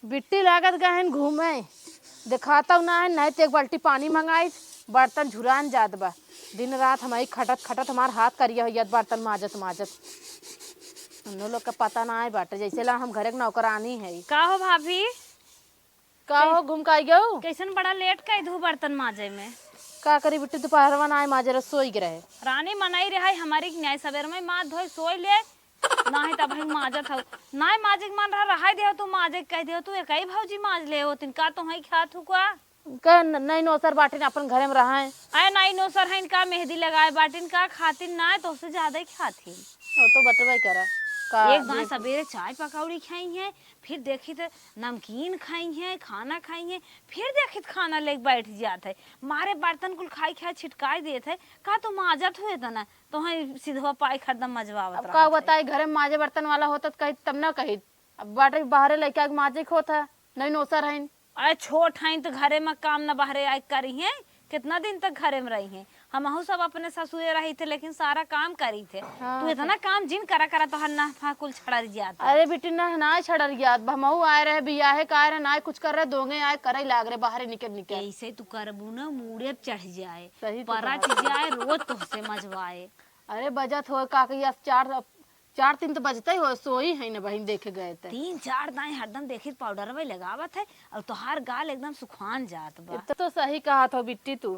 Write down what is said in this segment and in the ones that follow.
बिट्टी लागत गहन घूमे दिखाता ना है नहीं तो एक बाल्टी पानी मंगाई बर्तन झुरान जात बा। दिन रात हमारी खटत खटत हमार हाथ करिया हो जात बर्तन माजत माजत। हम लोग का पता ना है बाटे जैसे ला हम घरे के नौकरानी है। का हो भाभी? का हो घूम का आई गयो? कैसन बड़ा लेट कई धू बर्तन माजे में? का करी बिट्टी दोपहरवा ना आए माजे रसोई के रहे। रानी मनाई रहा हमारी न्याय सवेर में माँ धोई सोई ले नाही तब भाई माजत हो नाय माजिक मन रहा दे तू माजे कह दे तू एकई भौजी माज ले हो तिनका तो हई खात हु का नहीं नौसर बाटे अपन घरे में रहा है। आए नाई नो सर है इनका मेहंदी लगाए बाटिन का खातिन ना तो उससे ज्यादा ही खाती। वो तो बतवाई करा का एक बार सवेरे चाय पकौड़ी खाई है, फिर देखी तो नमकीन खाई है, खाना खाई है, फिर देखी तो खाना लेके बैठ जाते है। मारे बर्तन कुल खाई खाई छिटकाई देते है का तो माजत हुए था ना तो है सीधवा पाई खरदम मजवावत का बताए घरे में माजे बर्तन वाला होता तो कही तब ना कही। अब बाटे बाहरे लड़का माजे को था नहीं नौसर है। अरे छोट है तो घरे में काम न बाहरे आए करी है कितना दिन तक घरे में रही है। हम सब अपने ससुरे रही थे लेकिन सारा काम करी थे। हाँ, तू इतना काम जिन करा करा तो हन्ना कुल छड़ा जाता। अरे बेटी ना छड़र गया हमहू आए रहे बियाहे का आए रहे ना कुछ कर रहे दोगे आए करे लाग रहे बाहर निकल निकल ऐसे तू करबू ना मुड़े चढ़ जाए सही परच जाए रोज तुझसे मजवाए। अरे बजत हो काकैया चार तीन तो बजते ही हो सोई है ना बहन देखे गए थे 3-4 दाएं हरदम देखी पाउडर में लगावत है और तोहार गाल एकदम सुखान जात बा। तो सही कहा था बिट्टी तू।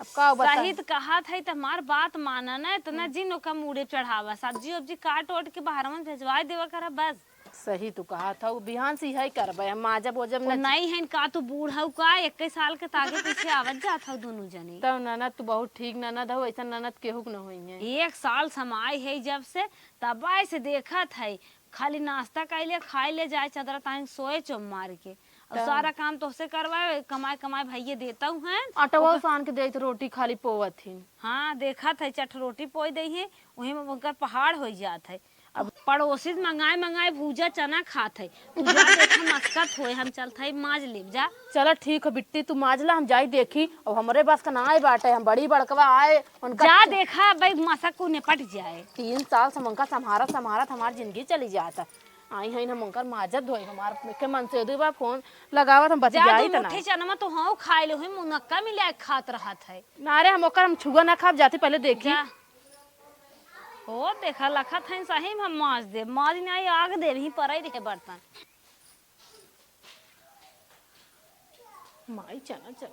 अब का बता सही तो कहा था तुम्हार बात माना ना इतना जिन का मुड़े चढ़ावा सब्जी उब्जी काट ओट के बाहर में भेजवा देवा करा बस। सही तू कहा था बिहान से यही करबे हम माजब ओजब वो नहीं है का तू बूढ़ा का 21 साल के तागे पीछे आवत जात हो दोनों जने। तब ननद तू बहुत ठीक ननद हो ऐसा ननद केहू न होई है। 1 साल समाई है जब से तब से देखा था खाली नाश्ता कैले खाए ले जाए चदरा ताई सोए चुम मार के और सारा काम तो से करवाए कमाए कमाए भैया देता हूँ है आटवा सान के दे रोटी खाली पोवत थी। हाँ देखा था चट रोटी पोई दे है वही में उनका पहाड़ हो जात है। अब पड़ोसी मंगाए मंगाए भूजा चना खात है तू जा देखा मस्कत होए हम चलत है माज ले जा। चलो ठीक है बिट्टी तू माजला हम जाई देखी और हमरे बस का ना आए बाटे हम बड़ी बड़कवा आए उनका जा देखा भाई मसक को निपट जाए। 3 साल से उनका संभारत हमारी जिंदगी चली जाता आई है हम उनकर माजत धोई हमार के मन से दो बार फोन लगावत हम बच जाई तना मुट्ठी चना तो हां खाए लो मुनक्का मिला खात रहत है ना रे हम ओकर हम छुआ ना खाब जाती पहले देखी ओ देखा लखा था सही हम माज दे माज नहीं आग दे ही पड़े रहे बर्तन माई चना चल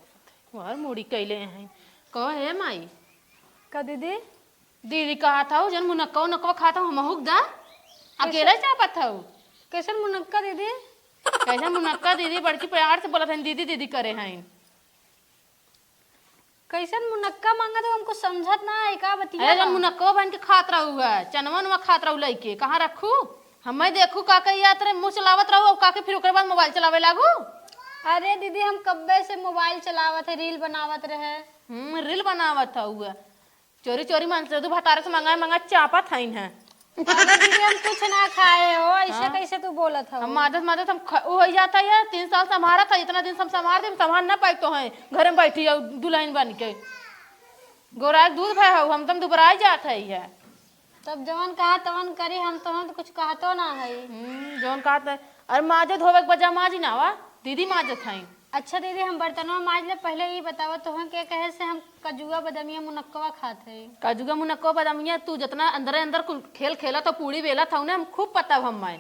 वह मुड़ी कैले हैं कह है माई का दीदी दीदी कहा था जन मुनक्का नक्का खाता हम हुक दा अकेला चापत था कैसन मुनक्का दीदी कैसा मुनक्का दीदी बड़की प्यार से बोला था दीदी दीदी करे हैं कैसन मुनक्का मांगा तो हमको समझत ना है का बतिया। अरे जन मुनक्का बन के खात रहू है चनवन में खात रहू लइके कहाँ रखू हम देखू का कहिया तेरे मुंह चलावत रहू का के फिर ओकर बाद मोबाइल चलावे लागू। अरे दीदी हम कब्बे से मोबाइल चलावत है रील बनावत रहे। रील बनावत था हुआ चोरी चोरी मन से भतारे से मंगाए चापा था है। अरे दीदी हम कुछ ना खाए हो ऐसे कैसे तू बोलत हो। हम मादत हम हो जाता है 3 साल से हमारा था इतना दिन से हम संभाल दे संभाल ना पाई तो है घर में बैठी है दुल्हन बन के गोरा दूध भाई हो हम तुम दुबराई जात है तब जवन कहा तवन करी हम तो कुछ कहतो ना है। जवन कहा अरे माजे धोवे के बजा माजी ना वा दीदी माजत है। अच्छा दीदी हम बर्तनवा माज ले पहले ये बताओ तो हम के कहे से हम कजुआ बदामिया मुनक्कवा खाते हैं। काजुगा मुनक्का बदामिया तू जितना अंदर अंदर खेल खेला तो पूरी बेला था उन्हें हम खूब पता हम मैं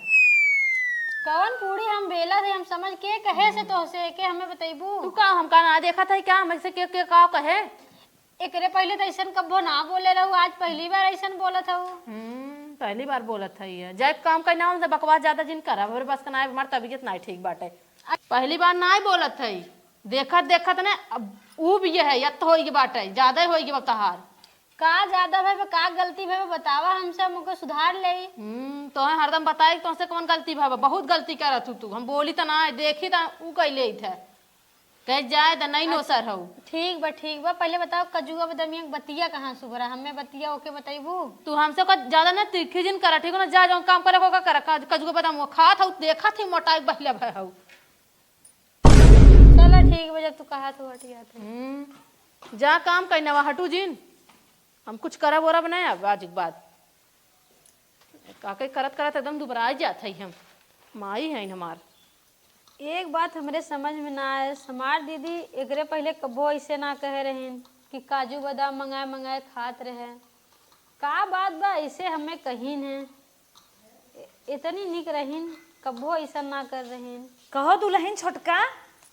कौन पूरी हम बेला थे हम समझ के कहे से तो से के हमें बताइबू तू का हम का ना देखा था क्या हम से के का कहे एकरे पहले तो ऐसा कब्बो ना बोले रहू आज पहली बार ऐसा बोला था। पहली बार बोला था ये जय काम का नाम से बकवास ज्यादा जिन करा हमरे बस का ना हमार तबीयत ना ठीक बाटे पहली बार ना ही बोलत है देखत देखत ना अब ऊ भी है या तो होई बाटे ज्यादा होई बताहार का ज्यादा भाई का गलती भाई बतावा हमसे हमको सुधार ले। तो हरदम बताई तो से कौन गलती भाई बहुत गलती करत तू हम बोली तो ना देखी तो ऊ कैले थे कह जाए तो नहीं नो सर हो ठीक बा पहले बताओ कजुआ बदामिया बतिया कहाँ सुबरा हमें बतिया ओके बताइबू तू हमसे को ज्यादा ना तीखी जिन करा ठीक है ना जा जो काम करे को कर कजुआ बदाम खा था देखा थी मोटाई बहले भाई हो चलो ठीक बा जब तू कहा तो हटिया जा काम करना वा हटू जिन हम कुछ करब वरब नहीं अब आज के बाद काके करत करत एकदम दुबरा जात है हम माई है हमार। एक बात हमरे समझ में ना आए, हमार दीदी एकरे पहले कबो ऐसे ना कहे रहीन कि काजू बादाम मंगाए मंगाए खात रहे। का बात बा ऐसे हमें कहीन है, इतनी निक रहीन, कबो ऐसा ना कर रहीन। कहो दुल्हन छोटका,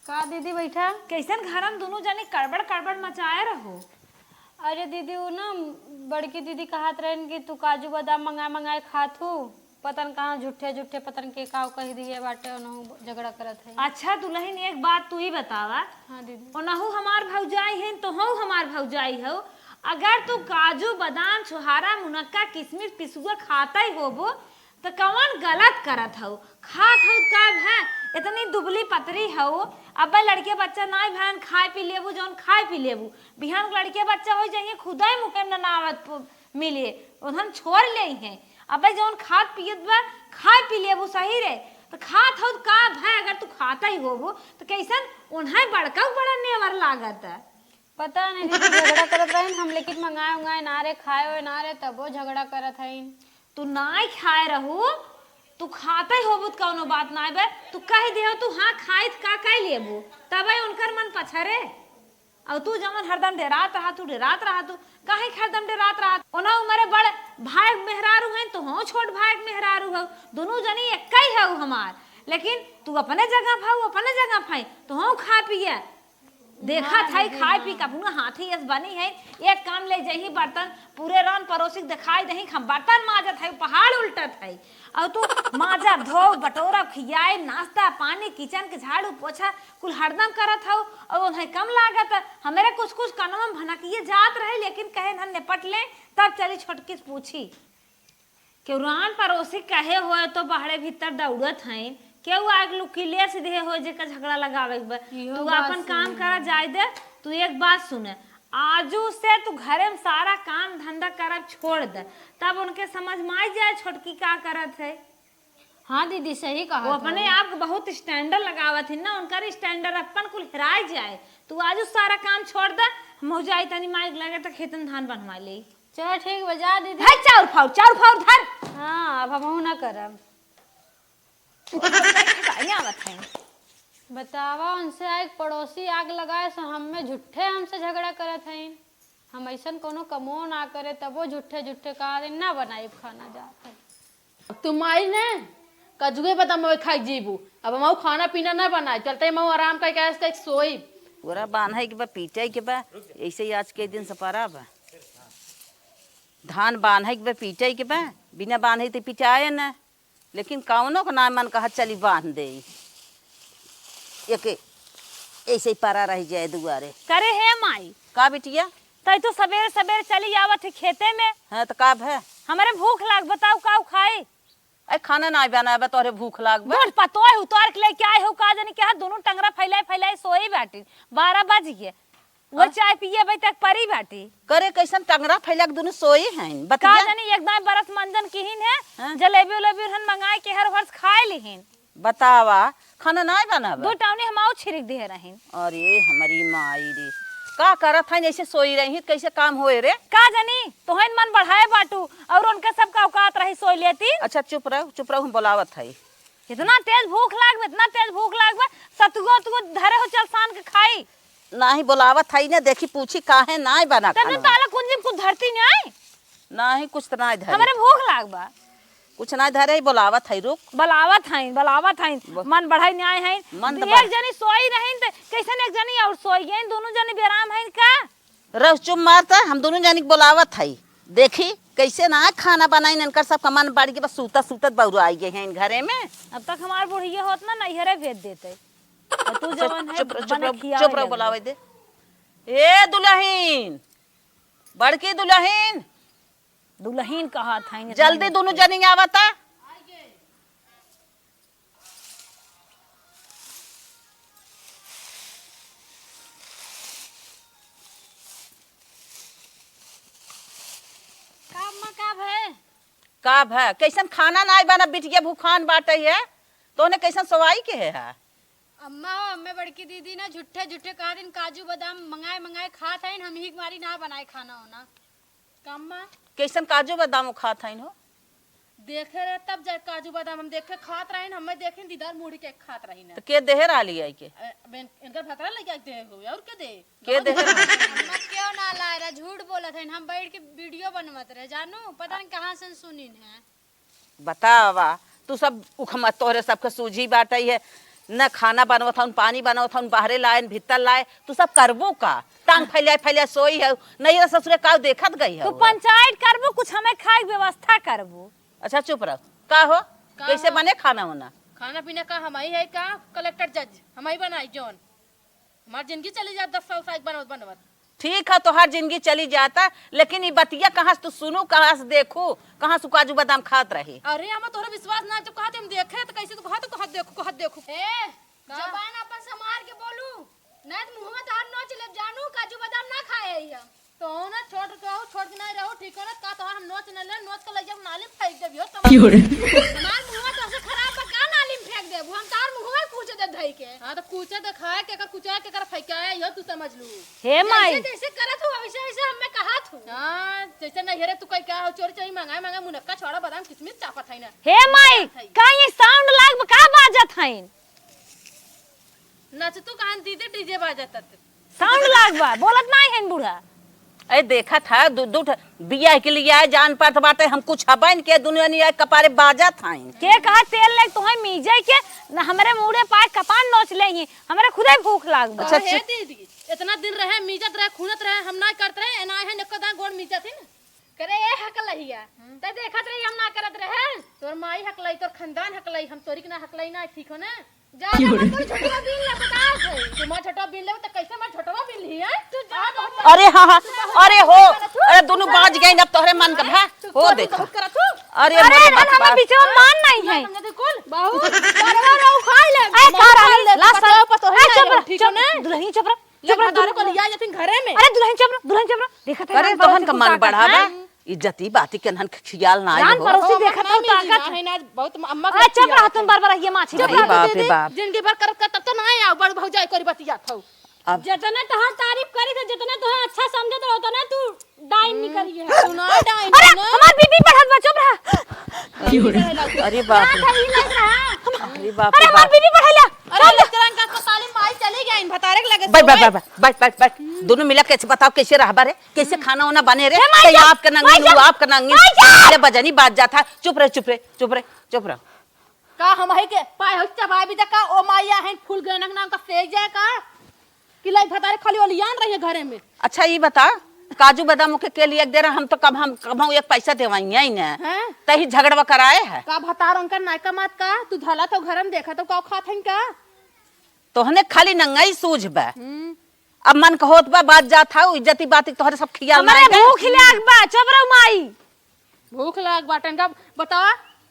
का दीदी बैठा। कैसन घर में दोनों जाने कड़बड़ कड़बड़ मचाए रहो। अरे दीदी वो ना बड़की दीदी कहत रहन कि तू काजू बादाम मंगाए मंगाए खात हूँ, पतन कहाँ झूठे झूठे पतन के काव कह दिए बाटे, ओनहु झगड़ा करत है। अच्छा दुल्हन एक बात तू ही बतावा, हाँ दीदी। ओनहु हमार भौजाई है तो हूँ हमार भौजाई हो। अगर तू काजू बादाम छुहारा मुनक्का किशमिश पिसुआ खाता ही होबो तो कौन गलत करत हो। खात हो कब है, इतनी दुबली पतरी हो। अब लड़के बच्चा ना भैन खाए पी लेबू, जौन खाए पी लेबू बिहान लड़के बच्चा हो जाइए खुदा ही मुके में नावत मिले उन्हन छोड़ ले हैं। अब जौन खात पियत बा खाए पी लेबू सही रे, तो खात हो का है। अगर तू खाता ही होबो तो कैसन उन्हें बड़का बड़ा नेवर लागत है। पता नहीं दीदी झगड़ा करत रहन हम, लेकिन मंगाए उंगाए ना रे, खाए हुए ना रे, तबो झगड़ा करत हईन। तू ना खाए रहू, तू खाता ही होबू तो कौनो बात ना बे, तू कह दे तू हाँ खाई का कह लेबू, तब उनकर मन पछरे। और तू जमन हरदम डेरात रहा, तू डेरात रहा, तू काहे हरदम डेरात रहा। ओना उमरे बड़ भाई मेहरारू हैं तो हो छोट भाई मेहरारू हो, दोनों जनी एक ही हो हमार। लेकिन तू अपने जगह भाऊ अपने जगह भाई तो हो खा पिए देखा था खाए पी का पुनः हाथी एस बनी है। एक काम ले जही बर्तन पूरे रन पड़ोसी दिखाई दही हम बर्तन माजत है, पहाड़ उल्टत है। और तू माजा धो बटोरा खियाए नाश्ता पानी किचन के झाड़ू पोछा कुल हरदम करत हो। और उन्हें कम लागत हमारे कुछ कुछ कनम भनकिए जात रहे, लेकिन कहे न निपट ले तब चली छोटकी से पूछी क्यों रान पड़ोसी कहे हो तो बाहरे भीतर दौड़त हैं, केहू आग लुकिले सीधे हो जेकर झगड़ा लगावे। तू अपन काम करा जाए दे। तू एक बात सुने, आजू से तू घरे में सारा काम धंधा करब छोड़ दे, तब उनके समझ में आ जाए छोटकी का करत है। हाँ दीदी सही कहा। वो अपने आप बहुत स्टैंडर्ड लगावत है ना, उनका स्टैंडर्ड अपन कुल हिराय जाए। तू आजू सारा काम छोड़ दे, हम हो जाए तनी माइक लगे तो खेतन धान बनवा ले। चलो ठीक बजा दीदी। चाउर फाउर धर। हाँ अब हम ना करब। बतावा उनसे एक पड़ोसी आग लगाए सो हमें झूठे हमसे झगड़ा करत हैं। हम ऐसा कोनो कमो ना करे तबो झूठे झूठे कहा दिन ना बनाई खाना जाता। तुम आई ने कजुए बता मैं खाई जीबू, अब हम खाना पीना ना बनाए चलते मैं आराम करके सोई। पूरा बांधा के बा पीटे के बा, ऐसे ही आज के दिन सपारा बा। धान बांधे के बा पीटे के बा, बिना बांधे तो पिटाए न। लेकिन कौनो का नाम मन कहा चली बांध दे, एक ऐसे ही पारा रह जाए दुआरे। करे है माई का बिटिया तई तो सवेरे सवेरे चली आवत है खेते में। हाँ तो का है हमारे भूख लाग, बताओ का खाए। अरे खाना ना बनाए तोहरे भूख लाग बा। दूध पतोय उतार के लेके आए हो का जाने क्या दोनों टंगरा फैलाए फैलाए सोई बैठी 12 बज गए। वो चाय पिए भाई तक परी बैठी करे कैसन टंगरा फैलक दोनों सोई हैं का बतिया। जाने एकदम बरस मंजन किहिन है हाँ? जलेबी उलेबी हन मंगाए के हर वर्ष खाए लिहिन। बतावा खाना ना बनावे। दो टाउनी हमाओ छिड़क दे रहिन। अरे हमारी माई रे का करत है ऐसे सोई रही कैसे काम होए रे। का जानी तोहन मन बढ़ाए बाटू और उनका सब का औकात रही सोई लेती। अच्छा चुप रहो हम बुलावत है। इतना तेज भूख लाग इतना तेज भूख लाग सतुगो तुगो धरे हो चल सान के खाई ना ही बुलावत है ना, देखी पूछी काहे ना बना तब ताला कुंजी को धरती नहीं ना ही कुछ तो ना धरे। हमारे भूख लाग बा कुछ ना धरे बुलावत है रुक बलावत हैं मन बढ़ाई न्याय है। मन एक जनी सोई रहीन त कैसन एक जनी और सोई गई दोनों जनी बेराम हैं का। रह चुप मारता हम दोनों जानी के बुलावत है। देखी कैसे ना खाना बनाई इनकर सब कमान बाड़ी के बस सूतत बहु आई गए हैं घरे में। अब तक हमार बुढ़िया होत ना नैहरे भेज देते। तू जवन है चुप रहो बुलावे दे। ए दुल्हन बड़की दुल्हन दुल्हन कहा था जल्दी दोनों जनी आवता। का है कैसन खाना ना बना बिटिया भूखान बाटे है तो ने कैसन सवाई के है। अम्मा अम्मे बड़की दीदी ना झूठे झूठे कहा दिन काजू बादाम मंगाए मंगाए खात हैं, हम ही मारी ना बनाए खाना होना। कम्मा कैसन काजू बादाम खात हैं हो। देखे रहे तब जाए काजू बादाम हम देखे खात रही हमें देखे दीदार मुड़ी के खात रही ना तो के देहर आली आई के इनकर भतरा लेके दे हो और के दे के देहर हम क्यों ना ला रहा झूठ बोलत है हम बैठ के वीडियो बनवत रहे जानू पता नहीं कहाँ से सुनी है। बतावा तू सब उखमत तोहरे सबके सूझी बाटई है न खाना बनवत हन पानी बनवत हन बाहरे लाए न भीतर लाए तू सब करबो का टांग फैलिया सोई है नहीं रे ससुरे का देखत गई है तू पंचायत करबो कुछ हमें खाए के व्यवस्था करबो। अच्छा चुप रह का हो कैसे बने खाना होना खाना पीना का हमारी है का कलेक्टर जज हमारी बनाई जौन हमारी जिंदगी चली जाए 10 साल से बनवत बनवत ठीक है तोहार जिंदगी चली जाता लेकिन ये बतिया कहाँ से तू सुनू कहाँ से देखू कहाँ से काजू बादाम खात रही। अरे हम तोहरा विश्वास ना जब कहा हम देखे तो कैसे तू कहा देखू ए जबान अपन संभाल के बोलू नहीं तो मुंह में तार नोच ले जानू काजू बादाम ना खाए है तो ना छोड़ के नहीं रहो ठीक है ना का तोहर हम नोच न ले नोच के ले जब नाली फेंक देबियो हमार मुंह में तो से खराब बा का नाली में फेंक देबू हम तार मुंह में कूच दे धई के। हां तो कूचे तो खाए के कर कुचा के कर फेंकाए यो तू समझ लू हे माई जैसे करत हो वैसे वैसे हमें कहा थू हां जैसे नहीं हेरे तू कई क्या हो चोरी चोरी मंगाए मुनक्का छोड़ा बादाम किशमिश चापत है ना हे माई का ये साउंड लाग का बाजत हइन नच तू कान दीदे डीजे बाजत साउंड लाग बा बोलत नहीं हइन बूढ़ा अरे देखा था दूध बिया के लिए आए जान पात बाटे हम कुछ हबन के दुनिया नहीं आए कपारे बाजा था के कहा तेल ले तोहे मीजे के न हमरे मुड़े पाए कपान नोच लेही हमरे खुदे भूख लाग बा। अच्छा हे दीदी इतना दिन रहे मीजत रहे खूनत रहे हम ना करत रहे ना है नकदा गोड़ मीजत है ना करे ए हकलहिया त देखत रही हम ना करत रहे तोर माई हकलाई तोर खानदान हकलाई हम तोरी के ना हकलाई ना ठीक हो ना जा मत छोटवा बिन ले बता है तू मां छोटा बिल ले तो कैसे मां छोटवा बिल ही है तू जा अरे हाँ अरे हो अरे दोनों बाज गए अब तोहरे मन कर हो देखा अरे अरे हमें बीच में मान नहीं है बहुत बरवा रहो खाई ले ए कार ला सा पतो है ठीक हो ना दुल्हन चुप रह चुप रह को लिया जाती घरे में अरे दुल्हन चुप रह देखत है अरे तोहन का मन बढ़ावा इज्जती बाती के नन ख्याल ना जान हो पड़ोसी देखत हो ताकत है ना बहुत अम्मा ए चुप रह तुम बार ये माछी अरे बाप रे बाप जिंदगी भर करत तब तो ना आओ बड़ भौजाई करी बतिया थौ अब जितना तोहर तारीफ करी तो जितना तोहर अच्छा समझत रहो तो ना तू डाइन निकली है सुना डाइन अरे हमार बीबी बढ़त बा चुप रह अरे बाप रे सही लग रहा अरे बाप अरे रे हमार बाप बीबी बढ़ैला अरे लेकरन का अस्पताल में माई चली गई इन भतारे के लगे बैठ दोनों मिला कैसे बताओ कैसे रहबा रे कैसे खाना वाना बने रे तो आपका नंगी वो आपका नंगी ले बजनी बात जाता चुप रहे का हम है के पाए हो चबाई भी का ओ माईया है फूल गनक नाम का फेंक जाए का कि लाई भतारे खाली ओलियान रही है घरे में। अच्छा ये बता काजू बादाम के लिए दे रहा हम तो कब एक पैसा देवाई है ना हैं तही झगड़वा कराए है का भतार अंकर नायका मत का तू धला तो घर में देखा तो का खात है का तोहने खाली नंगाई सूझ बा अब मन कहोत बा बात जात था इज्जती बात तोहरे सब खियाल ना हमारे भूख लाग बा चुप रह माई भूख लाग बाटन का बता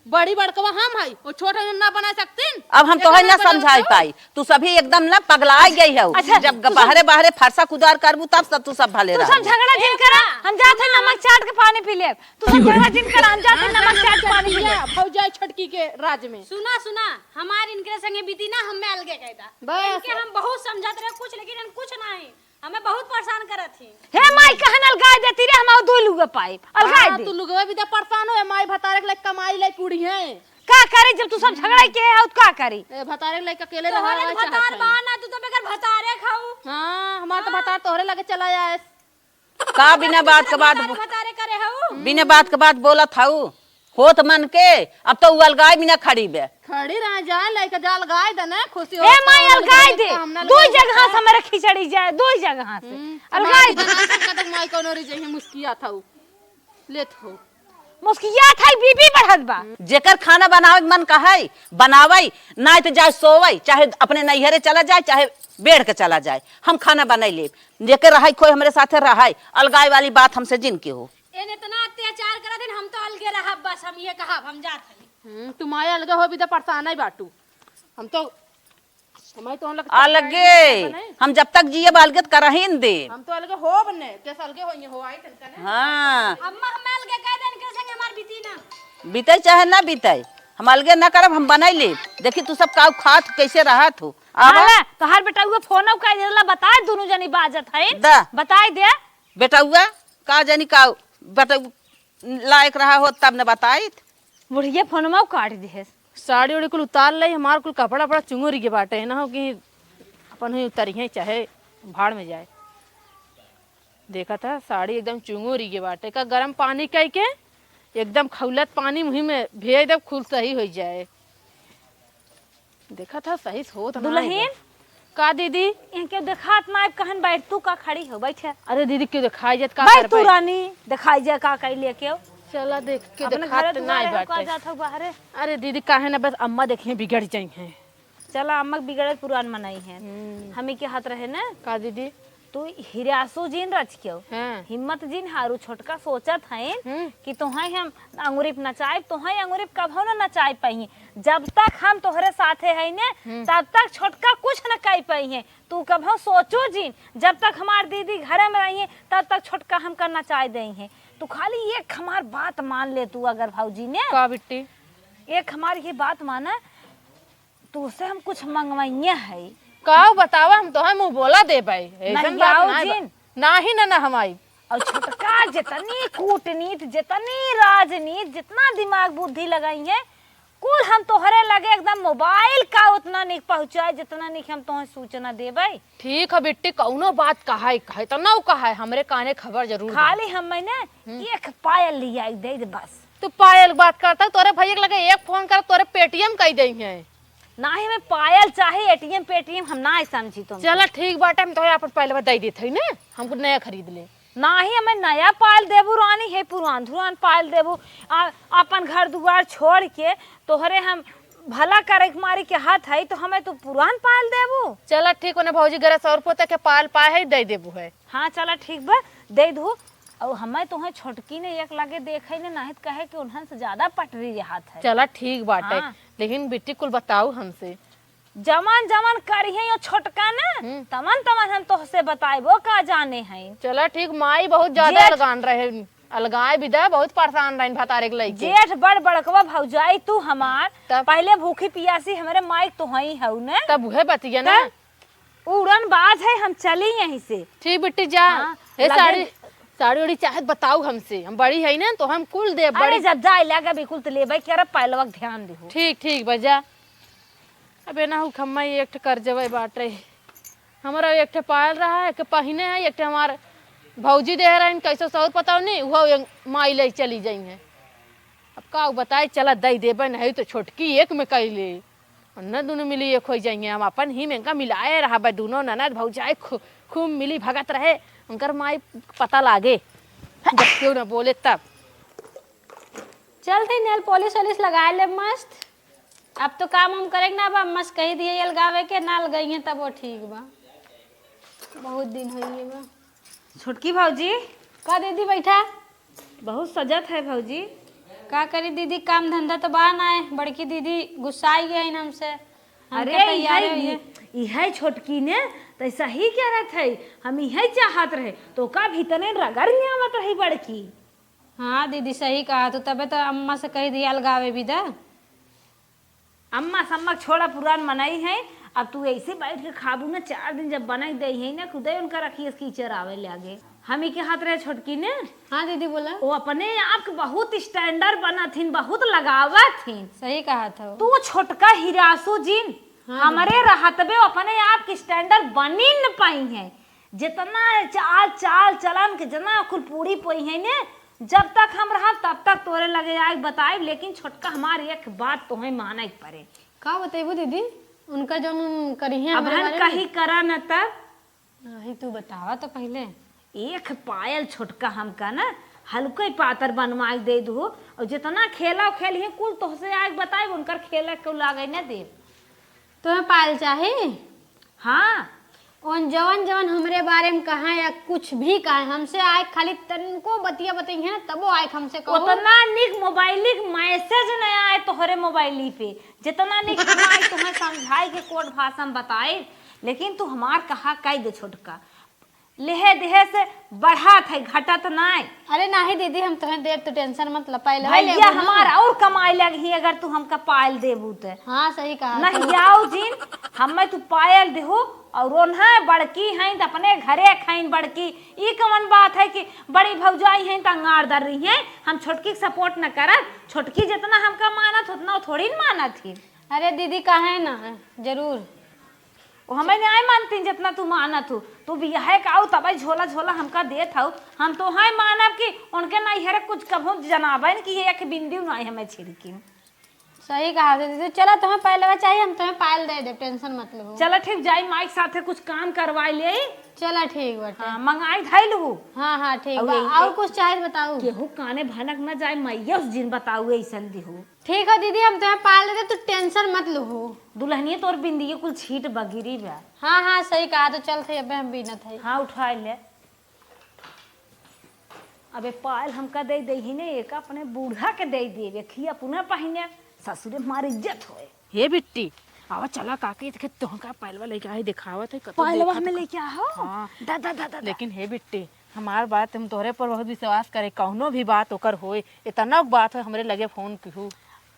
बड़ी बड़कवा हम है वो छोटा ना बना सकतीन अब हम तोहर ना समझाई पाई तू सभी एकदम ना पगला गई है अच्छा, जब बाहरे फरसा कुदार करबू तब सब तू सब भले तू रह सब झगड़ा जिन करा हम जाते नमक चाट के पानी पी ले तू सब झगड़ा जिन करा हम जाते नमक चाट के पानी पी ले भौजाई छटकी के राज में सुना हमार इनके संगे बीती ना हमें अलगे कहता बस। इनके हम बहुत समझत रहे कुछ लेकिन हम कुछ नहीं हमें बहुत परेशान करत थी। हे माई कहन अलगाय देती रे हम दो लुगा पाइप अलगाय दे तू लुगवा भी दे परेशान हो माई भतारे के लायक कमाई लायक कुड़ी है का करी जब तू सब झगड़ा के है का करी ए भतारे के लायक अकेले तो रहा हमारे भतार बाना तू तो बेकार भतारे खाऊ हां हमार तो भतार तोहरे लगे चला जाए का बिना बात के बाद भतारे करे हऊ बिना बात के बाद बोला था होत मन के अब तो अलगाय बिना खड़ी बे खड़ी रह जाए लायक जाल गाय दे ना खुशी हे माई अलगाय दे दो जगह से हमारे खिचड़ी जाए दो जगह से अलगाय दे कदक माई कोनो री जही मुस्किया था लेत हो मुस्किया था बीबी बढ़त बा जेकर खाना बनावे के मन कहै बनावई ना तो जाए सोवई चाहे अपने नैहरे चला जाए चाहे बेड़ के चला जाए हम खाना बनाई ले जेकर रहाई कोई हमरे साथे रहाई अलगाय वाली बात हमसे जिन के हो एने इतना अत्याचार करत हैं हम तो अलगे रहब बस हम ये कहब हम जात हई तुम आए अलगे हो भी तो परेशान है बाटू हम तो हमारी तो अलगे हम जब तक जिए बालगत करहीन दे हम तो अलगे हो बने कैसे अलगे हो आई तनका हाँ अम्मा हम अलगे कह देन के संगे हमार बीती ना बीते चाहे ना बीते हम अलगे ना करब हम बनाई ले देखी तू सब का खात कैसे रहत हो आला तोहार बेटा हुआ फोन का देला बताए दोनों जनी बाजत है दा बताए दे बेटा हुआ का जानी का बेटा लायक रहा हो तब न बताई बुढ़िया फोनमा काट दिहे। साड़ी उड़ी कुल उतार ली, हमार कुल कपड़ा वपड़ा चुंगोरी के बाटे ना हो कि अपन ही उतरिए चाहे भाड़ में जाए। देखा था साड़ी एकदम चुंगोरी के बाटे का गरम पानी कह के एकदम खौलत पानी मुँह में भेज दे खुल सही हो जाए। देखा था सही होत ना दुल्हन का दीदी। इनके देखात ना कहन बैठ तू का खड़ी हो बैठे अरे दीदी क्यों दिखाई जत का बैठ कर तू पाई? रानी दिखाई जा का कई लेके आओ। चला देख के अपने दिखात घरे ना दुआरे का बाटे। जात हो बाहरे। अरे दीदी काहे ना बस अम्मा देखिए बिगड़ जाई हैं। चला अम्मा बिगड़े पुरान मनाई है हमी के हाथ रहे ना। का दीदी तू हिरासो जीन रच क्यों हैं हिम्मत जीन हारू छोटका सोचत है कि तोहाई हम अंगुरिप नचाए तोहाई अंगुरिप कभो न नचाए पाई। जब तक हम तोहरे साथे है ने तब तक छोटका कुछ न कह पाई है। तू कभो सोचो जीन जब तक हमार दीदी घर में रही है तब तक छोटका हम कर नचाए दे है। तू खाली एक हमार बात मान ले तू अगर भाऊजी ने का बिट्टी एक हमारी ये बात माना तू से हम कुछ मंगवाइए है। का बतावा हम तो है मुंह बोला दे भाई ऐसन नहीं बात आओ ना जिन। ना ही ना हमारी। और छोटका जितनी कूटनीत जितनी राजनीति जितना दिमाग बुद्धि लगाई है कुल हम तोहरे लगे एकदम मोबाइल का उतना नहीं पहुंचाए जितना नहीं हम तोहरे सूचना देबै। ठीक है बिट्टी कौनो बात कहा तो ना कहा हमरे काने खबर जरूर दे। खाली हम मैंने एक पायल लिया दे बस। तू पायल बात करता तोरे भैया के लगे एक फोन कर तोरे पेटीएम कह दई है। ना ही मैं पायल चाहे एटीएम पेटीएम हम ना समझी तुम। चला ठीक बाटे हम तो अपन पहले दे देते है ना हमको नया खरीद ले। ना ही हमें नया पायल देबू रानी है पुरान धुरान पायल देबू अपन घर दुआर छोड़ के तोहरे हम भला करे मारी के हाथ है तो हमें तो पुरान पायल देबू। चला ठीक होने भौजी गरे 100 रुपये तक के पायल पाए है दे देबू है। हाँ चला ठीक बा दे दू। और हमें तुम्हें छोटकी ने एक लगे देखे ने नाहित कहे कि उन्हन से ज्यादा पटरी ये हाथ है। चला ठीक बाटे हाँ। लेकिन बिट्टी कुल बताऊ हमसे जमान जमान करिए यो छोटका ना तमन तमन हम तोहसे बताइबो का जाने हैं। चला ठीक माई बहुत ज्यादा जेठ। अलगान रहे अलगाए विदा बहुत परेशान रही भतारे के लइके। जेठ बड़ बड़कवा भौजाई तू हमार तब? पहले भूखी पियासी हमारे माइक तो हई हऊ ने तब उहे बतिया ना। उड़न बाज है हम चली यहीं से। ठीक बिट्टी जा हाँ, हे लगे- साड़ी साड़ी उड़ी चाहत बताऊ हमसे हम बड़ी है ना तो हम कुल दे अरे बड़ी। जब जाए लगा बिल्कुल तो लेबै के पहलवा ध्यान देहु। ठीक ठीक बजा अबे ना खम्मा एक ठे कर जबे बाटे हमारा एक ठे पायल रहा है कि पहिने है एक ठे हमार भौजी दे रहे कैसे सौर पता नहीं वो माई ले चली जाई है। अब का बताए चला दई देबे नहीं तो छोटकी एक में कैले न दोनों मिली एक हो जाएंगे हम अपन ही में का मिलाए रहा बा दोनों ननद भौजाए खूब मिली भगत रहे उनकर माई पता लागे जब क्यों ना बोले तब। चलते नेल पॉलिश वॉलिश लगा ले मस्त। अब तो काम हम करेंगे ना बा मस्त कही दिए लगावे के ना लगाई है तब वो ठीक बा। बहुत दिन हो गए बा। छोटकी भौजी का दीदी बैठा बहुत सजत है भौजी। का करी दीदी काम धंधा तो बा ना है। बड़की दीदी गुस्साई गई हमसे। अरे यह छोटकी ने तो ऐसा ही क्या रहत है हम यही चाहत रहे तो का भीतरे रगड़ आवत रही बड़की। हाँ दीदी सही कहा तो तबे तो अम्मा से कही दिया अलगावे भी दा। अम्मा सम्मक छोड़ा पुरान मनाई है अब तू ऐसे बैठ के खाबू ना 4 दिन जब बनाई दे है ना खुदे उनका रखी कीचड़ आवे लागे। हम ही के हाथ रहे छोटकी ने। हाँ दीदी बोला वो अपने आप के बहुत स्टैंडर्ड बना थीन बहुत लगावा थीन। सही कहा था वो। तू छोटका हिरासो जीन हमारे रहतबे अपने आप के स्टैंडर्ड बनी न पाई है। जितना चाल चाल चलन के जना कुल पूरी पोई है ने जब तक हम रहा तब तक तोरे लगे आए बताए लेकिन छोटका हमारी एक बात तुम्हें माना पड़े। का बतेबू दीदी उनका जो करी है अब हम कहीं करा न तब नहीं तू बतावा तो पहले। एक पायल छोटका हमका ना हल्के पातर बनवाई दे दो और जितना खेला खेल है कुल तोहसे आए बताए उनकर खेला को लागे न दे। तुम्हें पायल चाहे हाँ उन जवन जवन हमरे बारे में कहा या कुछ भी कहा हमसे आए खाली तनको बतिया बताई है तबो आए हमसे कहो। उतना निक मोबाइलिक मैसेज न आए तोहरे मोबाइली पे जितना निक हमारे तुम्हें समझाए के कोड भाषा में बताए लेकिन तू हमार कहा कह दे छोटका लेहे देहे से बढ़त है घटत नहीं। अरे नहीं दीदी हम तुम्हें देव तो टेंशन मत ला, पहले भैया हमारा और कमाई लगी अगर तू हमका पायल देबू तो। हाँ सही कहा। नहीं आओ जीन हमें तू पायल देहू और ओन्हा बड़की हैं तो अपने घरे खाइन बड़की। ई कौन बात है कि बड़ी भौजाई हैं तो अंगार दर रही हैं, हम छोटकी के सपोर्ट न करब। छोटकी जितना हमका मानत उतना थोड़ी न मानत थी। अरे दीदी काहे ना, जरूर वो हमें नहीं मानती जितना तू मानत हो। तू बियाहे का आऊ तब झोला झोला हमका देत हऊ, हम तो हाय मानब कि उनके नहीं हरे कुछ कभू जनाबन कि एक बिंदी नहीं हमें छिड़की। सही कहा दीदी। चलो तुम्हें पहले चाहिए हम तुम्हें पायल दे दे, टेंशन मत लो। चलो ठीक जाई माइक साथे कुछ काम करवाई ले। चलो ठीक बाटे। हाँ मंगाई धैलू। हाँ हाँ ठीक और बा। ये- और कुछ चाहिए बताऊ? केहू काने भनक न जाए मैया उस दिन बताऊ ऐसन दिहू। ठीक है दीदी हम तुम्हें पायल दे दे, तू टेंशन मत लो। दुल्हनिया तोर बिंदी कुल छीट बगिरी बा। हाँ हाँ सही कहा। तो चल थे अब हम बीनत है। हाँ उठा ले। अबे पायल हमका दे दे ही ने एक अपने बूढ़ा के दे देवे खिया पुनः पहिने ससुरे मार इज्जत होए। हे बिट्टी आवा चला काकी देखे तोहका पहलवा लेके आई दिखावत है पायलवा में लेके आओ। हाँ। दादा दादा लेकिन हे बिट्टी हमार बात हम तोहरे पर बहुत विश्वास करे, कौनो भी बात ओकर होए इतना बात है हमरे लगे फोन कहू।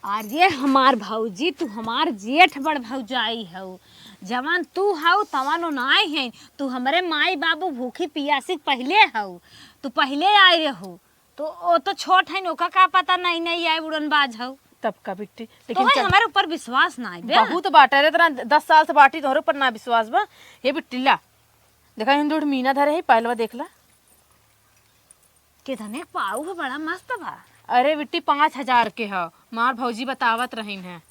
अरे हमार भौजी तू हमार जेठ बड़ भौजाई हऊ, जवान तू हऊ तवान नाई है। तू हमरे माई बाबू भूखी पियासी पहले हऊ, तू पहले आए हो तो ओ तो छोट है ओका का पता नहीं नहीं आए उड़न बाज हऊ। तब का बिट्टी तो लेकिन चल, हमारे ऊपर विश्वास ना है बे। बहुत बाटे रे तेरा 10 साल से बाटी तोहरे पर ना विश्वास बा। हे बिट्टी ला देखा हिंदू मीना धरे है पहलवा देखला। कितने पाऊ है बड़ा मस्त बा। अरे बिट्टी 5000 के है, मार भौजी बतावत रहीन है।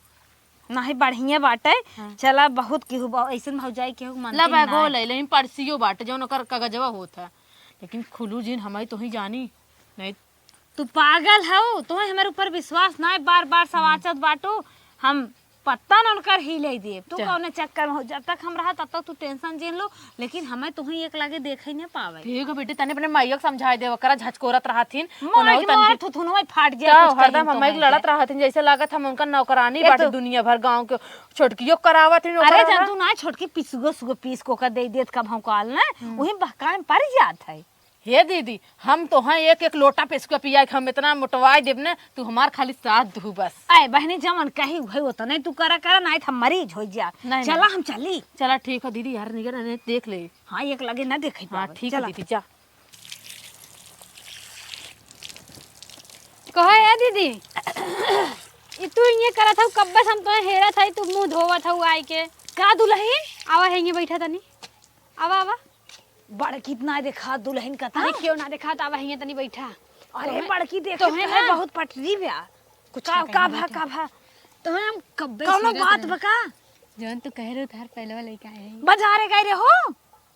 नहीं बढ़िया बाटे। चला बहुत केहू ऐसन भौजाई केहू मानते ला बैगो नहीं। ले लेकिन परसियो बाटे जौन ओकर कागजवा होत है। लेकिन खुलू जिन हमारी तो ही जानी नहीं। तू पागल हो, तुम्हें हमारे ऊपर विश्वास ना है। बार बार सवाचत बाटू हम पत्ता न उनकर ही ले दे। तू कौने चक्कर में हो, जब तक हम रहा तब तक तू टेंशन झेल लो। लेकिन हमें तुम्हें एक लागे देखे नहीं पावे। ठीक है बेटी तने अपने माइयो के समझाए दे वकरा झचकोरत रहथिन मार थुथुनवा फाट जाए क्या कुछ हरदम कहीं हमारे तो लड़त रहथिन जैसे लागत हम उनका नौकरानी ये बाटे तो- दुनिया भर गांव के छोटकियो करावथिन। अरे जब तू ना छोटकी पिसगो सुगो पीस को कर दे देत कब हम काल ना वही बहका में पड़ जात है। हे दीदी हम तो हैं एक एक लोटा पे इसको पिया के हम इतना मोटवाई देब ने तू हमार खाली साथ दू बस। अय बहनी जमन कही भाई होता नहीं तू करा करा नहीं हम मरीज हो जा। नहीं, चला हम चली। चला ठीक है दीदी यार निगर ने देख ले। हाँ एक लगे ना देखे हाँ ठीक है दीदी जा। कहो है दीदी ये तू ये करा था कब बस हम तुम्हें हेरा था तू मुंह धोवा था आई के का दुल्हन आवा है ये बैठा तनी आवा आवा। बड़ कितना देखा दुल्हन का था। अरे क्यों ना देखा तो आवा है तनी बैठा। अरे बड़की देख तुम्हें है ना- बहुत पटरी ब्या कुछ का ना का कहीं भा का भा तुम्हें हम कब कौनो बात बका जौन तू कह रहे थार पहले लेके आए हैं बाजारे गए रे हो।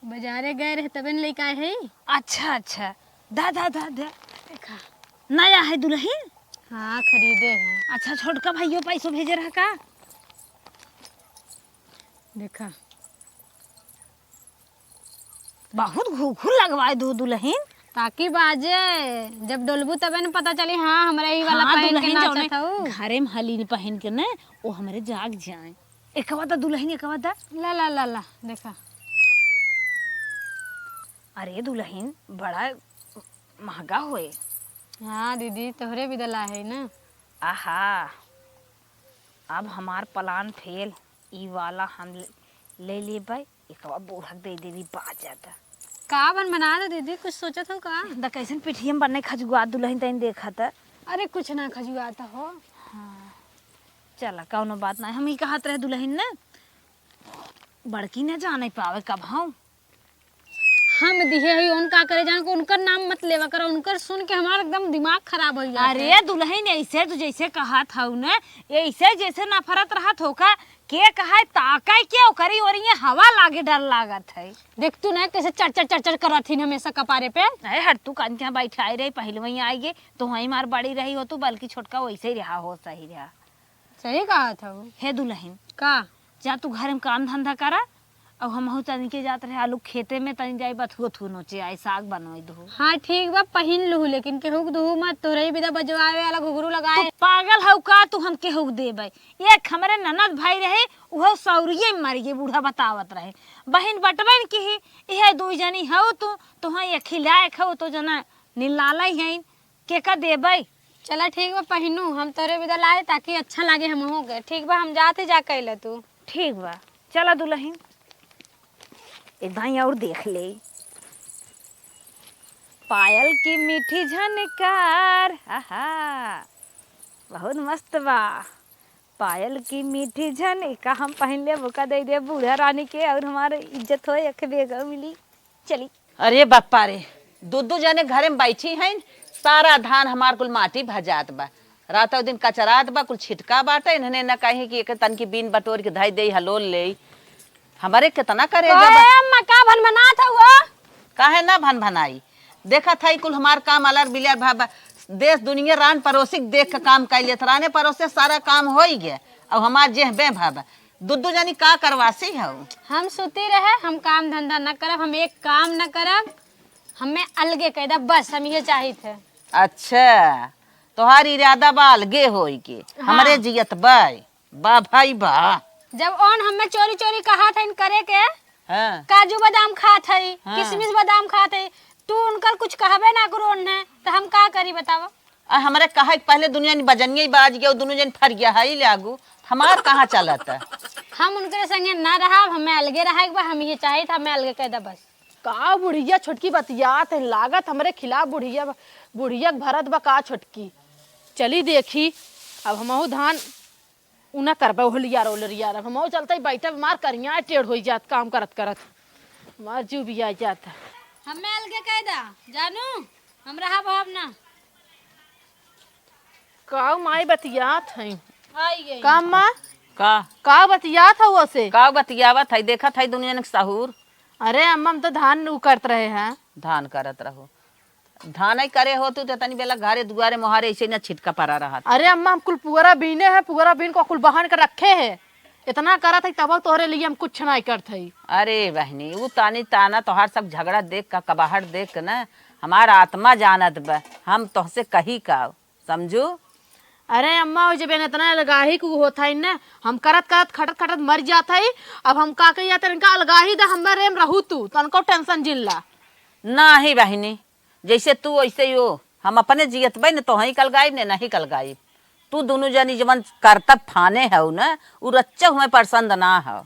बाजारे गए रहे तबे न लेके आए हैं। अच्छा अच्छा दा दा दा दा देखा नया है दुल्हन। हाँ खरीदे हैं। अच्छा छोटका भाइयों पैसों भेजे रहा का। देखा बहुत घूघू लगवाए दो दुल्हन। ताकि बाजे जब डोलबू तबे न पता चली। हाँ हमरा ही वाला हाँ, पहन के दुल्हन नाचा जौने था ऊ। घरे में हलीन पहन के ने वो हमारे जाग जाए। एक बात दुल्हन एक बात ला ला ला ला देखा। अरे दुल्हन बड़ा महंगा होए। हाँ दीदी तोहरे भी दला है ना। आहा अब हमार प्लान फेल। ई वाला हम ले लेबै एक बार बूढ़ा दे देवी बाजाता। का बना दो दीदी कुछ सोचा था का। द कैसन पिठियम बनने खजुआ दुल्हन तैन देखा था। अरे कुछ ना खजुआता हो। चला कौनो बात नहीं। हम ही कहत रहे दुल्हन ने बड़की ने जाने पावे कब हम हम दिहे है उनका करे जान को उनकर नाम मत लेवा करो। उनकर सुन के हमारा एकदम दिमाग खराब हो जाता है। अरे दुल्हन ऐसे तो जैसे कहा था ने ऐसे जैसे नफरत रहा होका के कहा ताका के करी और ये हवा लागे डर लागत है। देख तू ना कैसे चढ़ चढ़ करत थी हमेशा कपारे पे। अरे हट तू कान के बैठे आई रही पहले वहीं आएगे तो वहीं मार बड़ी रही हो तू बल्कि छोटका वैसे ही रहा हो सही रहा। सही कहा था वो। हे दुल्हन का जा तू घर में काम धंधा करा अब हम तनी के जात रहे आलू खेते में तनी जाई बथुओ थू नोचे आई साग बनोई दो। हाँ ठीक बा पहिन लू, लेकिन केहू के दहू मत, तोरे ही बिदा बजवावे वाला घुघरू लगाए। पागल हौ का तू हम केहू के देबै? एक हमरे ननद भाई रहे उहो सौरिये में मर गए, बूढ़ा बतावत रहे। बहिन बटबन की ही इहे दुई जनी हौ तू हाँ ये खिलाए खौ तो जना निलालै हैं के का देबै। चला ठीक बा पहिनू, हम तोरे बिदा लाए ताकि अच्छा लागे हमहू के। ठीक बा हम जाते जा कैले तू। ठीक बा चला दुल्हन एक भाई और देख ले। पायल की मीठी झनकार, आहा बहुत मस्त बा। पायल की मीठी झनका हम पहन ले बुका दे दे बूढ़ा रानी के, और हमारे इज्जत हो एक बेगा मिली। चली अरे बापा रे, दू जने घरे में बैठी हैं, सारा धान हमार कुल माटी भजात बा, रातों दिन कचरात बा, कुल छिटका बाटे। इन्हें न कहे कि एक तन की बीन बटोर के धई दे हलोल ले, हमारे कितना करे मक्का भन बना था वो काहे ना भन भनाई। देखा था कुल हमार काम अलर बिलर भाबा, देश दुनिया रान पड़ोसी देख के काम कर लेत, राने पड़ोसे सारा काम हो ही गया। अब हमार जेह बे भाबा दू जनी का करवासी है। हम सुती रहे, हम काम धंधा न करब, हम एक काम न करब, हमें अलगे कह दा बस, हम ये चाहिए थे। अच्छा तोहार इरादा बा अलगे होई के, हमरे जियत बाई बा भाई बा। जब ओन हमें चोरी चोरी कहा था इन करे के, हाँ। काजू बादाम खात है, हाँ। किशमिश बादाम खात है, तू उनकर कुछ कहबे ना करो ने, तो हम का करी बतावा। हमारे कहा पहले दुनिया ने बजनिया बाज गया, दोनों जन फर गया है लागू, हमार कहाँ चलत है। हम उनके संगे ना रहा, हमें अलगे रहा एक बार, हम ये चाहिए था, हमें अलगे कह दा बस। का बुढ़िया छोटकी बतियात है, लागत हमरे खिलाफ बुढ़िया भरत बा का छोटकी। चली देखी अब हमहू धान उना करबे होलिया रोलरिया, अब हमहू चलते बैठब मार करिया टेढ़ हो जात काम करत करत, हमार जीव भी आ जात। हमें अलगे कह दा जानू, हम रहा भाव ना। का माई बतियात है आई गई का माँ का बतियात है वो से का बतियावत है, देखा था दुनिया ने साहूर। अरे अम्मा हम तो धान उ करत रहे हैं। धान करत रहो, धान ही करे हो तो तनी बेला घरे दुआरे मोहारे ऐसे न छिटका पड़ा रहा। अरे अम्मा हम कुल पुअरा बीने है, पुअरा बीन को कुल बहन के रखे है, इतना करत है तब तोहरे लिए हम कुछ नहीं करते है। अरे बहनी वो तानी ताना तोहार सब झगड़ा देख का कबाहट देख के ना हमार आत्मा जानत बा, हम तोहसे कही का समझू। अरे अम्मा वो जब इतना अलगाही को होता है ना, हम करत करत खटत खटत मर जाता है। अब हम का कही जाते इनका अलगाही दा हमारे में रहू तू तनको टेंशन जिल्ला ना ही बहनी, जैसे तू वैसे ही हो, हम अपने जियत बे न तो ही कल गायब ने नहीं कल गायब। तू दोनों जनी जवन करतब फाने है ना उ रच्चा हमें पसंद ना है।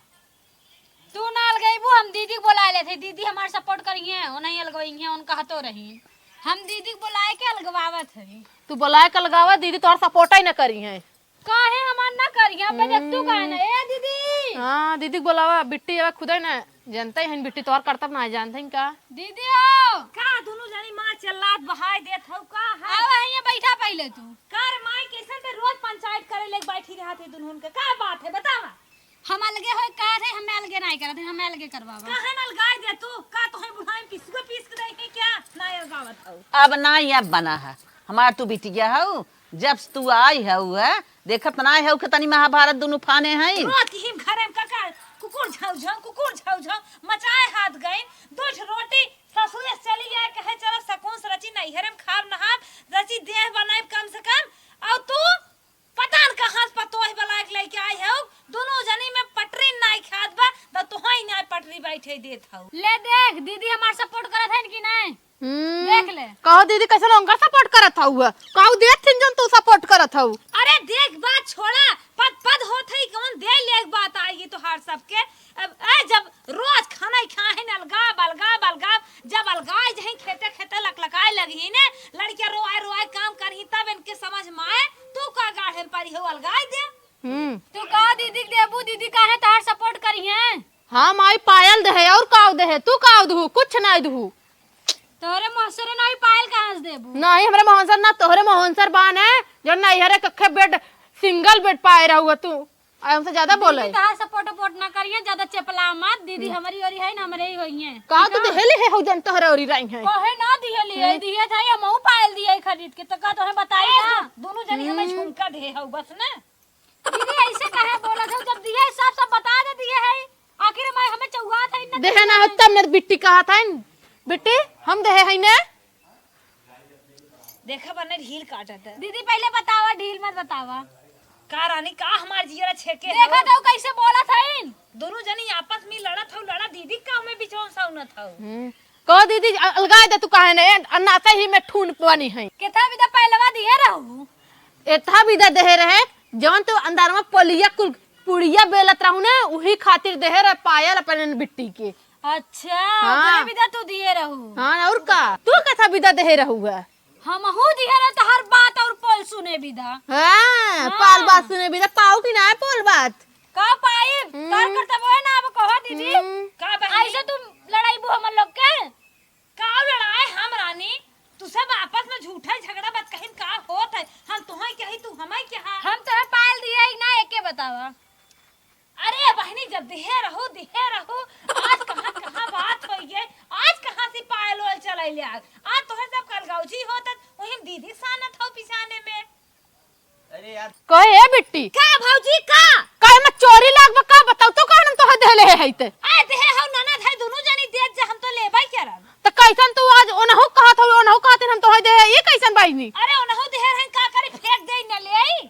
तू ना अलगई वो, हम दीदी को बुला ले थे, दीदी हमारे सपोर्ट करिए, वो नहीं अलगई है, उनका तो रही, हम दीदी को बुलाए के अलगवावत है। तू बुलाए कल गावा दीदी तोहर सपोर्ट ही न करी है। काहे हमार ना करिए, पे देख तू काहे ना ए दीदी। हाँ दीदी को बुलावा, बिट्टी अब खुद ना जानते हैं बिट्टी तोहर करतब ना जानते हैं का। दीदी हो का दोनों जनी मां चल्लात बहाय देत हौ का है। आवा है बैठा पहले तू। कर माई कैसन पे रोज पंचायत करे ले बैठी रहत है दुनहुन के, का बात है बतावा। हम अलगे होय का थे, हमें अलगे नहीं करत, हमें अलगे करवावा। काहे न अलगाय दे तू, का तोहे बुढ़ाई में पिसुए पीस के दई है क्या ना अलगावत हौ। अब ना ही अब बना है हमार, तू बिटिया है जब तू आई है देखत ना है कि तनी महाभारत दोनों फाने हैं। रोज की हिम घरे में काका कुकुर झाउ झाउ मचाए हाथ गई, दूध रोटी ससुरे चली जाए कहे चलो सकून से रची नहीं हरम खाब नहाब रची देह बनाए कम से कम। और तू पता न कहां से पतोह वाला के लेके आई हो, दोनों जनी में पटरी नहीं खात बा त तोहई नहीं पटरी बैठे देत हौ। ले देख दीदी हमार सपोर्ट करत है कि नहीं, देख ले। कहो दीदी कैसे उनका सपोर्ट करत हौ, कहो देख थिन जन तू सपोर्ट करत हौ। अरे देख बात छोड़ा, पद पद होत है कौन दे ले एक बात आएगी तो हर सबके। अब जब रोज खाना ही खाए न अलगाव जब अलगाए जहीं खेते खेते लकलकाए लगी ने लड़कियां रोआए काम करही तब इनके समझ में आए। तू का गाढ़े परी हो अलगाए दे। तू का दीदी देबू, दीदी काहे तार सपोर्ट करिए। हाँ माई पायल दे और काव दे, तू काव दू कुछ नहीं दू। तोरे मोहसरे नहीं पायल कहां से देबू। नहीं हमरे मोहनसर ना तोहरे मोहनसर बान है जो नहीं हरे कखे बेड सिंगल बेड पाए रहुआ तू हमसे ज्यादा बोले। दीदी तार सपोर्ट ना करिए, ज्यादा चपला मत। दीदी हमारी ओरी है ना, हमरे ही होई है। का तू देहले है हो जन तोहरे ओरी रही है। कहे ना दिए था या मऊ पायल दिए खरीद के, तो का तोहे बताई ना। दोनों जनी हमें झुमका दे हौ बस ना। दीदी ऐसे कहे बोला था, जब दिए सब बता दे दिए है। आखिर मैं हमें चौहात ना हो तब न बिट्टी कहा था बिट्टी हम दे है ने देखा बने ढील काटत है। दीदी पहले बतावा, ढील मत बतावा। का रानी का हमार जियरा छेके देखा तो कैसे बोला था इन दोनों जनी आपस में लड़त हो, लड़ा दीदी का में बिचौन साउनत हो। कह दीदी अलगाए दे तू काहे ने अन्नाते ही में ठून बनी है कितना विदा पहलवा दिए रहू एथा विदा दे रहे जवन तो अंदर में पलिया कुल पुड़िया बेलत रहू ने वही खातिर दे रहे पायल अपन बिट्टी के। अच्छा हाँ। ओकरे विदा तू दिए रहू। हां और का तू कैसा विदा दे रहू है हमहू दिए रहे तो हर बात और पोल सुने विदा। हां पाल बात सुने विदा पाऊ की ना पोल बात का पाई कर करता वो ना अब कहो दीदी का बहनी ऐसे तुम लड़ाई बू हमन लोग के का लड़ाए हम रानी तू सब आपस में झूठा झगड़ा बात कहीं का होत है। हम तुहै कही तू हमै कहा। हम तो पायल दिए ही ना एके बतावा। अरे बहनी जब दिहे रहो आज कहां बात होई है, आज कहां से पायल ओल चलैले आज तोहे सब कलगाउजी होत वही दीदी सानत हो पिछाने में। अरे यार कहे है बिट्टी का भौजी का काहे में चोरी लागबा का बताऊ तो काहे हम तो देले है त आ देहे हो ननद है दोनों जनी देत जे हम तो लेबै करब। त कैसन तू आज ओनहु कहत हो ओनहु कहत हम तो दे ये कैसन बाईनी अरे ओनहु देहर है का करे फेंक दे न ले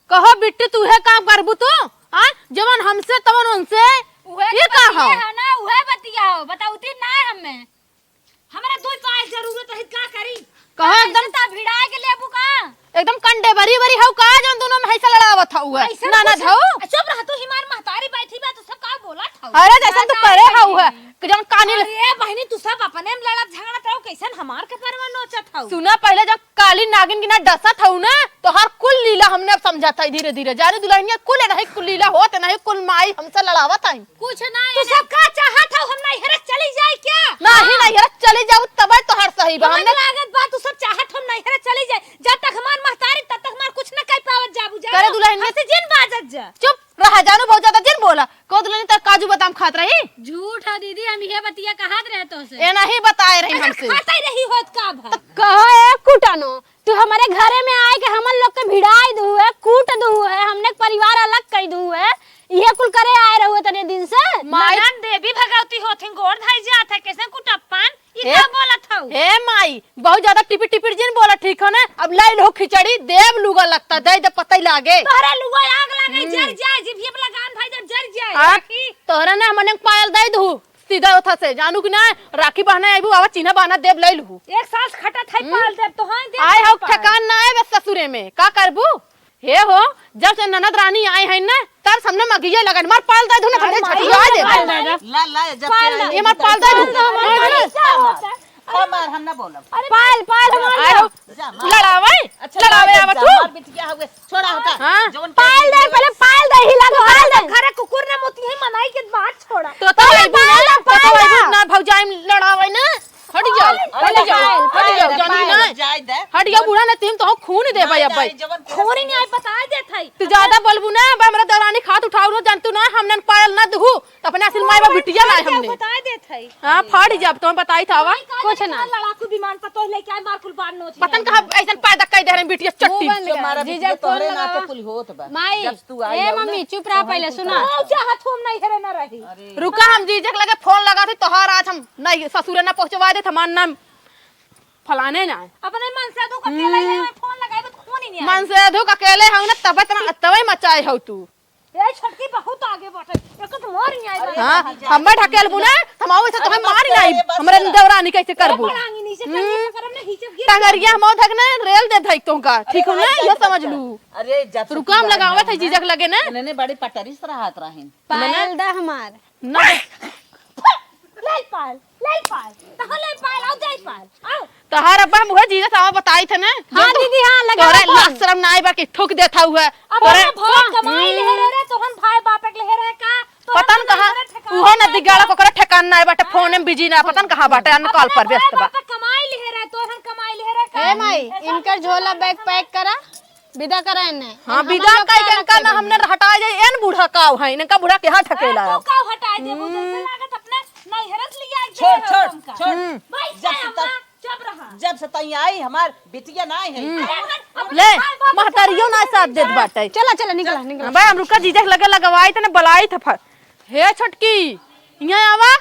कहो बिट्टी तू है काम करबू तू हां जवन हमसे तवन उनसे ये का हो है ना उहे बतिया हो बताउती ना हमें हमरा दो पास जरूरत है का करी कहो एकदम ता भिड़ाए के लेबू का एकदम कंडे बरी बरी हौ का जवन दोनों में ऐसा लड़ावत हौ ना ना धौ चुप रह तू हिमार महतारी बैठी बा तू सब का बोला था। अरे जैसन तू करे हौ है कि जवन कानी अरे बहनी तू सब अपने में लड़त झगड़त रहो कैसन हमार के परवा नोचत हौ। सुना पहले जब काली नागिन की ना डसत हौ ना तो हर कुल लीला हमने अब समझा था धीरे धीरे जाने दुल्हनिया कुल नहीं कुल लीला होत नहीं कुल माई हमसे लड़ावत है कुछ ना तू सब का चाहत हौ हम नहीं हरत चली जाए क्या नहीं यार चली जाऊ तब तो हर सही बा हमने हमने लागत बा तू सब चाहत हम नहीं हरत चली जाए जब तक हमार महतारी तब तक हमार कुछ न कह पावत जाबू जा करे दुल्हनिया से जिन बाजत जा चुप रहा जानू बहुत ज्यादा जिन बोला को दुल्हनी तर काजू बादाम खात रही झूठ है दीदी हम ये बतिया कहत रहे तो से ए नहीं बताए रही हमसे खाता ही रही होत का भा कहो ए कुटानो तू हमारे घरे में आए के हमन लोग के भिड़ाई दू है कूट दू है हमने परिवार अलग कर दू है ये कुल करे आए रहुए तने दिन से मानन देवी भगवती होथिन गोड़ धाई जात है कैसे कुटप्पन ई ए- का बोलत हौ। हे माई बहुत ज्यादा टिपी टिपी जिन बोला ठीक है ना अब लाई लो खिचड़ी देव लुगा लगता दे जब पता ही लागे तोहरा लुगा आग लागे जर जाए जिभिया पे लगान भाई जब जर जाए आ, राखी तोहरा ना हमने पायल दे दू सीधा उठा से जानू कि ना राखी बहना आइबू आवा चिन्ह बहना देव लई लू एक साल खटत है पाल दे तो हां दे आए हो ठकान ना आए बस ससुरे में का करबू हे हो जब से ननद रानी आए हैं ना तब हमने मगिया लगन मार पाल दे दू ना हमने छठिया दे ला ला जब से ये मार पाल दे दू हमार हम ना बोलब पायल पायल आए हो लड़ावे लड़ावे आवा तू हमार बिटिया हुए छोड़ा होता हाँ। जवन पायल दे पहले पायल दे हिला दो पायल दे घरे कुकुर ने मोती है मनाई के बात छोड़ा तो आइबू ना तो आइबू ना भौजाई लड़ावे ना हट जाओ जानी ना जाय दे हट जाओ बूढ़ा ने तुम तो खून दे भाई अब भाई खोरी नहीं आई बता देत है तू ज्यादा बोलबू ना बा हमरा दरानी खात उठाऊ न जानतू ना हमने पायल ना दहू तो अपने असल माई बा बिटिया ना हमने बता देत है हां फाड़ जब तुम बताई था वा कुछ ना लड़ाकू विमान पर तो लेके आए मार कुल बार नोच पतन कहा ऐसा पैदा कई दे रहे बिटिया चट्टी हमारा बिटिया तोहरे नाते कुल होत बा माई जब तू आई ए मम्मी चुप रहा पहले सुना चाहत हम नहीं हरे ना रही रुका हम जीजक लगे फोन लगा थे तोहार आज हम नहीं ससुरे ना पहुंचवा दे हमार नाम फलाने ना अपने मन से दो अकेला ही फोन लगाए तो फोन ही नहीं मन से धोक अकेले हूं ना तब तना तवे मचाए हो तू ए छोटकी बहुत आगे बढ़े एक तो मोर नहीं आई हां हम ढकेल बुना हम आवे से तुम्हें मार नहीं हमरे दौरानी कैसे करबू पड़ांगी नीचे चढ़ी करम ने हिचक गिर टंगरिया हम धक ना रेल दे धई तो का ठीक हो ना ये समझ लू अरे जब रुका हम लगावे थे जीजक लगे ना इन्होंने बड़ी पटरी से रहत रहिन पायल दा हमार ना ले पाल तो ले पाल आओ दे पाल आओ तहार अब्बा मुझे जीजा साहब बताई थे ना हां दीदी हां लगा तोरे लाख शर्म ना आई बा के ठोक देता हुआ अब हम भाई कमाई ले रे तो हम भाई बाप के ले रे का तो पतन कहा उहो न दिगाड़ा कोकरा ठेकान ना बाटे फोन में बिजी ना पतन कहा बाटे अन कॉल पर व्यस्त बा कमाई ले रे तो हम कमाई ले रे का ए माई इनकर झोला बैग पैक करा विदा करा इन्हें हां विदा कई के का ना हमने हटा जाए एन बूढ़ा काव है इनका बूढ़ा के हाथ ठकेला तो का हटा दे वो तो लागत अपने नहीं हरस लिया छोड़ भाई चुप रहा जब से तई आई हमार बिटिया ना आई है ले महतरियो ना साथ देत बाटे चला चला निकला निकला भाई हम रुका जीजक लगे लगवाई तने बुलाई थे हे छटकी यहां आवा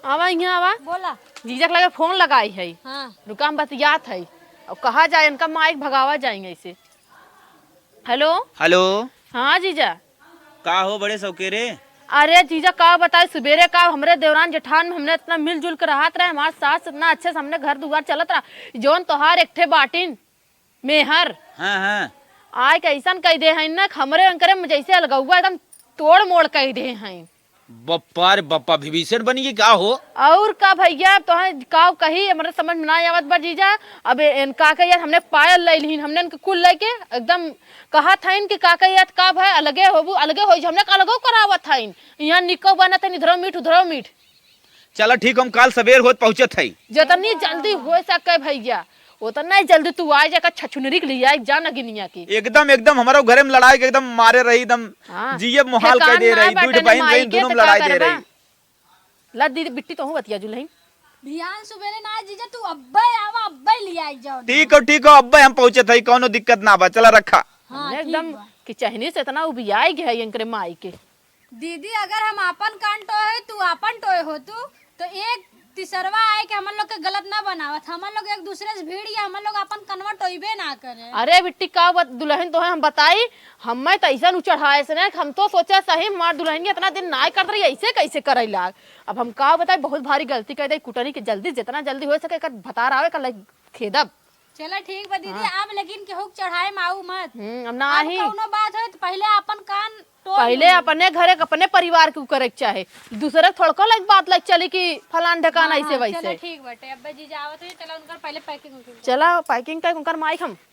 आवा यहाँ आवा। बोला। जीजा के लगे फोन लगाई है, हाँ रुका बतियात है और कहा जाए इनका माइक भगावा जाएंगे ऐसे। Hello hello. हाँ जीजा। का हो बड़े सौकेरे? अरे जीजा का बताए, सवेरे का हमरे देवरान जेठान में हमने इतना मिलजुल कर रहत रहे, हमारे सास इतना अच्छे से हमने घर दुआर चलत रहा, जौन तोहार एक ठे बाटिन मेहर हाँ हाँ। आय कैसन कह दे हैं ना, हमरे अंकरे में जैसे अलगौआ एकदम तोड़ मोड़ कह दे हैं। बप्पा रे बप्पा, विभीषण बनी की का हो? और का भैया तो का कही हमारे समझ में ना आवत बा जीजा। अब इनका का यार हमने पायल ले लीन, हमने इनके कुल लेके एकदम कहा था इनके का यार का भाई अलगे होबू अलगे हो, हमने अलगो करावत था इन यहाँ निको बना था, इधरो मीठ उधरो मीठ। चलो ठीक, हम काल सवेर होत पहुँचत है। जितनी जल्दी हो सके भैया उतना ही जल्दी तू आ जाकर छछुनरी के लिए जा नगिनिया की। एकदम एकदम हमारे घरे में लड़ाई के एकदम मारे रही, एकदम हाँ। जिये मुहाल कर दे रही, दूध बहन रही, दोनों में लड़ाई दे रही। ला दीदी बिट्टी तो हूँ बतिया जुलही ध्यान सुबेरे ना जीजा, तू अब्बे आवा, अब्बे ले आई जाओ। ठीक हो अब्बा, हम पहुँचत है, कोनो दिक्कत ना बा, चला रखा। हमने एकदम कि चहनी से इतना उबियाई गया इनकरे माई के। दीदी अगर हम आपन कान टोए तू आपन टोए हो तू तो एक तीसरवा आए कि हमन लोग के गलत ना बनावत, हमन लोग एक दूसरे से भीड़ या हमन लोग अपन कनवा टोइबे ना करे। अरे बिट्टी का दुल्हन तो है हम बताई, हमें तो ऐसा नु चढ़ाए से ना, हम तो सोचा सही हमार दुल्हन इतना दिन ना कर रही ऐसे कैसे करे लाग। अब हम का बताए बहुत भारी गलती कर दे, कुटनी के जल्दी जितना जल्दी हो सके कर भतार आवे कर खेदब। चला ठीक बा दीदी, अब लेकिन केहू के चढ़ाए माऊ मत। अब ना अब ही कौनो बात है तो पहले अपन कान टोल पहले अपने घरे अपने परिवार के करे के चाहे, दूसरे थोड़को लग बात लग चली कि फलान ढकान ऐसे चला वैसे। ठीक बटे, अब्बा जी जावत है, चला उनकर पहले पैकिंग चला पैकिंग कर उनकर माइक हम